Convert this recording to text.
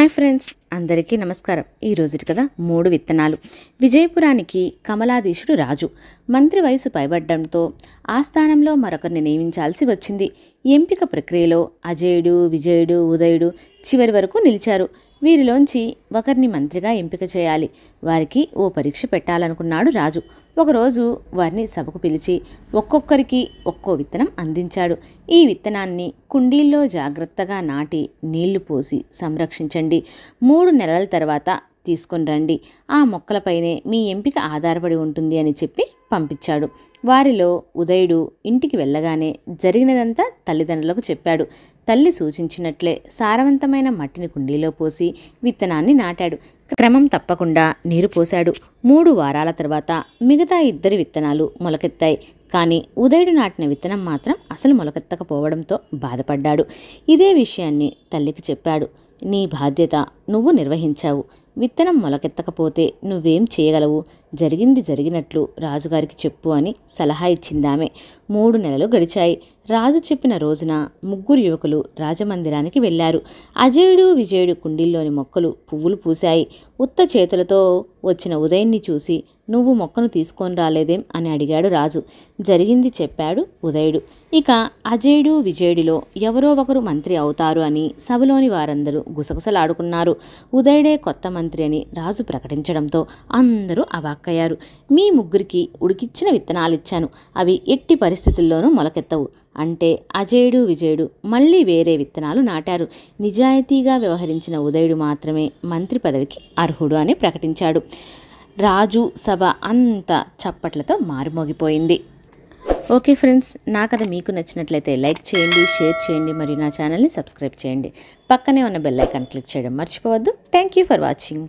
Hi friends, అందరికీ నమస్కారం. ఈ రోజుటి కదా 3 విత్తనాలు. విజయపురానికి కమలాధీశుడు రాజు. మంత్రి వయసు పైబడ్డంతో ఆ స్థానంలో మరొకరిని నియమించాల్సి వచ్చింది. ఎంపిక ప్రక్రియలో అజేయుడు, విజయుడు, ఉదయుడు చివరి వరకు నిలిచారు. వీరిలోంచి ఒకరిని మంత్రిగా ఎంపిక చేయాలి. వారికి ఓ పరీక్ష పెట్టాలనుకున్నాడు రాజు. ఒకరోజు వారిని సభకు పిలిచి ఒక్కొక్కరికి ఒక్కో విత్తనం అందించాడు. ఈ విత్తనాన్ని కుండీల్లో జాగ్రత్తగా నాటి నీళ్లు పోసి సంరక్షించండి. 3 నెలల తర్వాత తీసుకొని రండి. ఆ మొక్కలపైనే మీ ఎంపిక ఆధారపడి ఉంటుంది అని చెప్పి పంపించాడు. వారిలో ఉదయుడు ఇంటికి వెళ్ళగానే జరిగినదంతా తల్లిదండ్రులకు చెప్పాడు. తల్లి సూచించినట్లే సారవంతమైన మట్టిని కుండీలో పోసి విత్తనాన్ని నాటాడు. క్రమం తప్పకుండా నీరు పోశాడు. 3 వారాల తర్వాత మిగతా 2 విత్తనాలు మొలకెత్తాయి. కానీ ఉదయుడు నాటిన విత్తనం మాత్రం అసలు మొలకెత్తకపోవడంతో బాధపడ్డాడు. ఇదే విషయాన్ని తల్లికి చెప్పాడు. నీ బాధ్యత నువ్వు నిర్వహించావు. విత్తనం మొలకెత్తకపోతే నువ్వేం చేయగలవు? జరిగింది జరిగినట్లు రాజుగారికి చెప్పు అని సలహా ఇచ్చిందామె. 3 నెలలు గడిచాయి. రాజు చెప్పిన రోజున 3 యువకులు రాజమందిరానికి వెళ్లారు. అజేయుడు, విజయుడు కుండీల్లోని మొక్కలు పువ్వులు పూశాయి. ఉత్త చేతులతో వచ్చిన ఉదయుణ్ణి చూసి నువ్వు మొక్కను తీసుకొని రాలేదేం అని అడిగాడు రాజు. జరిగింది చెప్పాడు ఉదయుడు. ఇక అజేయుడు, విజయుడిలో ఎవరో ఒకరు మంత్రి అవుతారు అని సభలోని వారందరూ గుసగుసలాడుకున్నారు. ఉదయుడే కొత్త మంత్రి అని రాజు ప్రకటించడంతో అందరూ అవాక్కయ్యారు. మీ 3కి ఉడికిచ్చిన విత్తనాలిచ్చాను. అవి ఎట్టి పరిస్థితుల్లోనూ మొలకెత్తవు అంటే అజేయుడు, విజయుడు మళ్ళీ వేరే విత్తనాలు నాటారు. నిజాయితీగా వ్యవహరించిన ఉదయుడు మాత్రమే మంత్రి పదవికి అర్హుడు అని ప్రకటించాడు. రాజు సభ అంతా చప్పట్లతో మారుమోగిపోయింది. ఓకే ఫ్రెండ్స్, నా కథ మీకు నచ్చినట్లయితే లైక్ చేయండి, షేర్ చేయండి మరియు నా ఛానల్ని సబ్స్క్రైబ్ చేయండి. పక్కనే ఉన్న బెల్ ఐకాన్ క్లిక్ చేయడం మర్చిపోవద్దు. Thank you for watching.